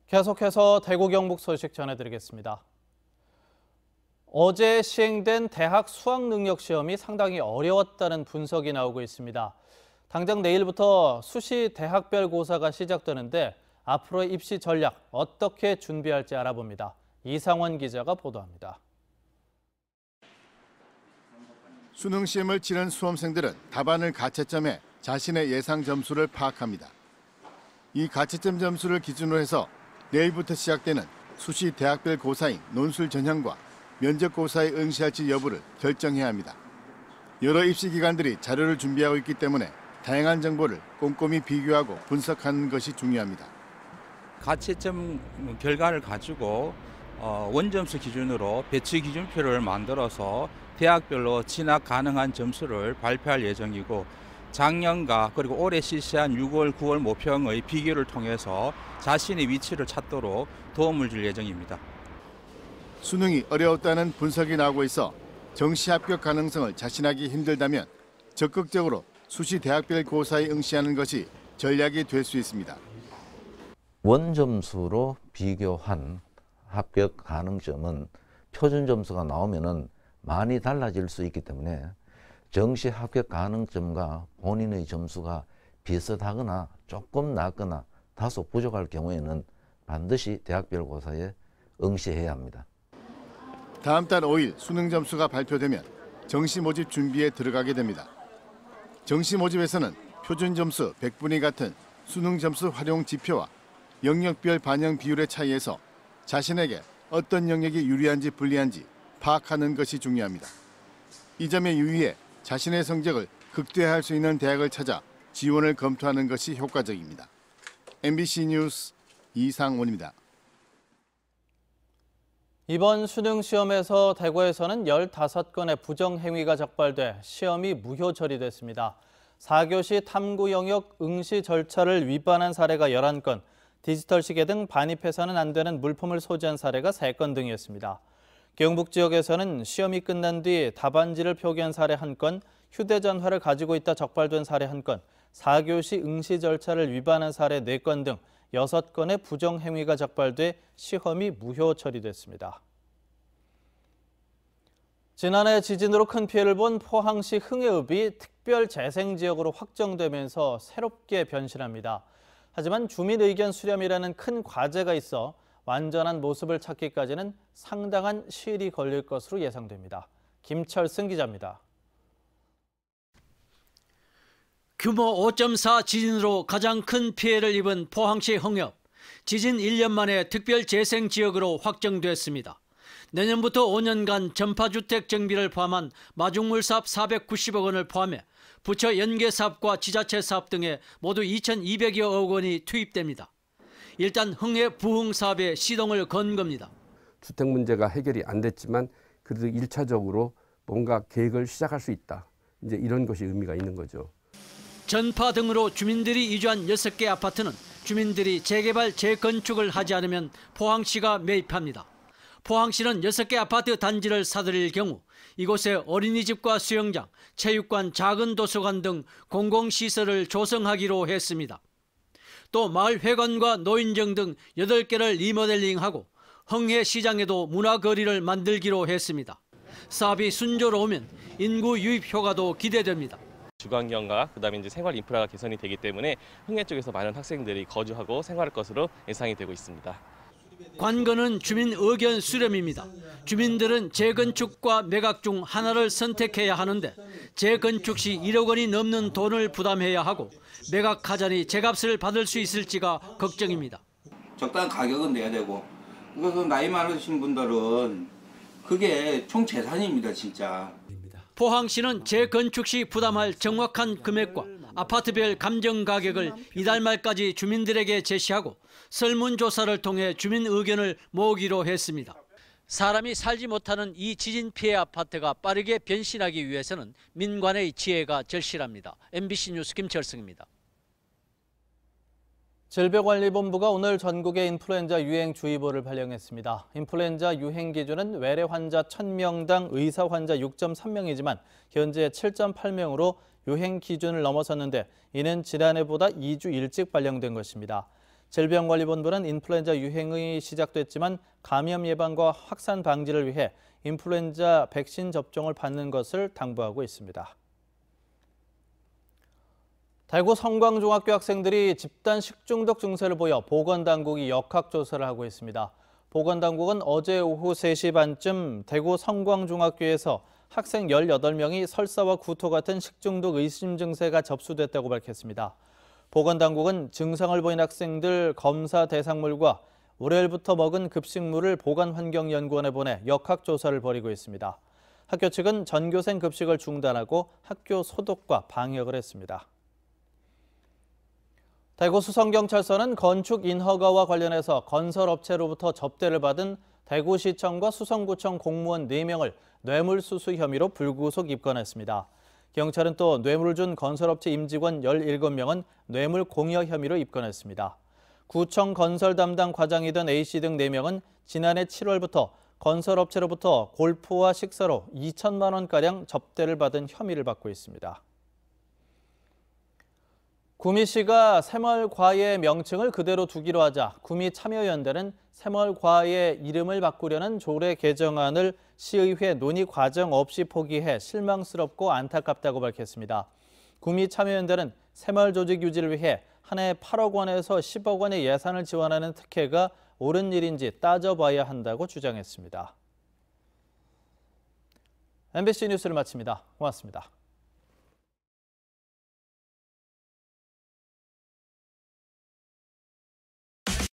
계속해서 대구 경북 소식 전해드리겠습니다. 어제 시행된 대학 수학능력시험이 상당히 어려웠다는 분석이 나오고 있습니다. 당장 내일부터 수시 대학별 고사가 시작되는데 앞으로의 입시 전략 어떻게 준비할지 알아봅니다. 이상원 기자가 보도합니다. 수능 시험을 치른 수험생들은 답안을 가채점해 자신의 예상 점수를 파악합니다. 이 가채점 점수를 기준으로 해서 내일부터 시작되는 수시 대학별 고사인 논술 전형과 면접 고사에 응시할지 여부를 결정해야 합니다. 여러 입시 기관들이 자료를 준비하고 있기 때문에 다양한 정보를 꼼꼼히 비교하고 분석하는 것이 중요합니다. 가채점 결과를 가지고 원점수 기준으로 배치 기준표를 만들어서 대학별로 진학 가능한 점수를 발표할 예정이고, 작년과 그리고 올해 실시한 6월, 9월 모평의 비교를 통해서 자신의 위치를 찾도록 도움을 줄 예정입니다. 수능이 어려웠다는 분석이 나오고 있어 정시 합격 가능성을 자신하기 힘들다면 적극적으로 수시 대학별 고사에 응시하는 것이 전략이 될 수 있습니다. 원점수로 비교한 합격 가능점은 표준 점수가 나오면은 많이 달라질 수 있기 때문에 정시 합격 가능점과 본인의 점수가 비슷하거나 조금 낮거나 다소 부족할 경우에는 반드시 대학별 고사에 응시해야 합니다. 다음 달 5일 수능 점수가 발표되면 정시 모집 준비에 들어가게 됩니다. 정시 모집에서는 표준 점수 100분위 같은 수능 점수 활용 지표와 영역별 반영 비율의 차이에서 자신에게 어떤 영역이 유리한지 불리한지 파악하는 것이 중요합니다. 이 점에 유의해 자신의 성적을 극대화할 수 있는 대학을 찾아 지원을 검토하는 것이 효과적입니다. MBC 뉴스 이상원입니다. 이번 수능 시험에서 대구에서는 15건의 부정행위가 적발돼 시험이 무효 처리됐습니다. 4교시 탐구 영역 응시 절차를 위반한 사례가 11건, 디지털 시계 등 반입해서는 안 되는 물품을 소지한 사례가 3건 등이었습니다. 경북 지역에서는 시험이 끝난 뒤 답안지를 표기한 사례 1건, 휴대전화를 가지고 있다 적발된 사례 1건, 4교시 응시 절차를 위반한 사례 4건 등 6건의 부정행위가 적발돼 시험이 무효 처리됐습니다. 지난해 지진으로 큰 피해를 본 포항시 흥해읍이 특별재생지역으로 확정되면서 새롭게 변신합니다. 하지만 주민 의견 수렴이라는 큰 과제가 있어 완전한 모습을 찾기까지는 상당한 시일이 걸릴 것으로 예상됩니다. 김철승 기자입니다. 규모 5.4 지진으로 가장 큰 피해를 입은 포항시 흥해읍. 지진 1년 만에 특별재생지역으로 확정됐습니다. 내년부터 5년간 전파주택 정비를 포함한 마중물 사업 490억 원을 포함해 부처 연계 사업과 지자체 사업 등에 모두 2,200여억 원이 투입됩니다. 일단 흥해 부흥 사업에 시동을 건 겁니다. 주택 문제가 해결이 안 됐지만 그래도 1차적으로 뭔가 계획을 시작할 수 있다. 이제 이런 것이 의미가 있는 거죠. 전파 등으로 주민들이 이주한 6개 아파트는 주민들이 재개발, 재건축을 하지 않으면 포항시가 매입합니다. 포항시는 6개 아파트 단지를 사들일 경우 이곳에 어린이집과 수영장, 체육관, 작은 도서관 등 공공시설을 조성하기로 했습니다. 또 마을회관과 노인정 등 8개를 리모델링하고 흥해시장에도 문화거리를 만들기로 했습니다. 사업이 순조로우면 인구 유입 효과도 기대됩니다. 주거환경과 그다음에 이제 생활 인프라가 개선이 되기 때문에 흥해 쪽에서 많은 학생들이 거주하고 생활할 것으로 예상이 되고 있습니다. 관건은 주민 의견 수렴입니다. 주민들은 재건축과 매각 중 하나를 선택해야 하는데 재건축 시 1억 원이 넘는 돈을 부담해야 하고 매각하자니 제값을 받을 수 있을지가 걱정입니다. 적당한 가격은 내야 되고, 그래서 나이 많으신 분들은 그게 총 재산입니다, 진짜. 포항시는 재건축 시 부담할 정확한 금액과 아파트별 감정 가격을 이달 말까지 주민들에게 제시하고 설문조사를 통해 주민 의견을 모으기로 했습니다. 사람이 살지 못하는 이 지진 피해 아파트가 빠르게 변신하기 위해서는 민관의 지혜가 절실합니다. MBC 뉴스 김철승입니다. 질병관리본부가 오늘 전국에 인플루엔자 유행주의보를 발령했습니다. 인플루엔자 유행 기준은 외래 환자 1000명당 의사 환자 6.3명이지만 현재 7.8명으로 유행 기준을 넘어섰는데 이는 지난해보다 2주 일찍 발령된 것입니다. 질병관리본부는 인플루엔자 유행이 시작됐지만 감염 예방과 확산 방지를 위해 인플루엔자 백신 접종을 받는 것을 당부하고 있습니다. 대구 성광중학교 학생들이 집단 식중독 증세를 보여 보건당국이 역학조사를 하고 있습니다. 보건당국은 어제 오후 3시 반쯤 대구 성광중학교에서 학생 18명이 설사와 구토 같은 식중독 의심 증세가 접수됐다고 밝혔습니다. 보건당국은 증상을 보인 학생들 검사 대상물과 월요일부터 먹은 급식물을 보건환경연구원에 보내 역학조사를 벌이고 있습니다. 학교 측은 전교생 급식을 중단하고 학교 소독과 방역을 했습니다. 대구 수성경찰서는 건축 인허가와 관련해서 건설업체로부터 접대를 받은 대구시청과 수성구청 공무원 4명을 뇌물수수 혐의로 불구속 입건했습니다. 경찰은 또 뇌물을 준 건설업체 임직원 17명은 뇌물 공여 혐의로 입건했습니다. 구청 건설 담당 과장이던 A씨 등 4명은 지난해 7월부터 건설업체로부터 골프와 식사로 2천만 원가량 접대를 받은 혐의를 받고 있습니다. 구미시가 새멀과의 명칭을 그대로 두기로 하자 구미참여연대는 새멀과의 이름을 바꾸려는 조례 개정안을 시의회 논의 과정 없이 포기해 실망스럽고 안타깝다고 밝혔습니다. 구미참여연대는 새멀 조직 유지를 위해 한 해 8억 원에서 10억 원의 예산을 지원하는 특혜가 옳은 일인지 따져봐야 한다고 주장했습니다. MBC 뉴스를 마칩니다. 고맙습니다.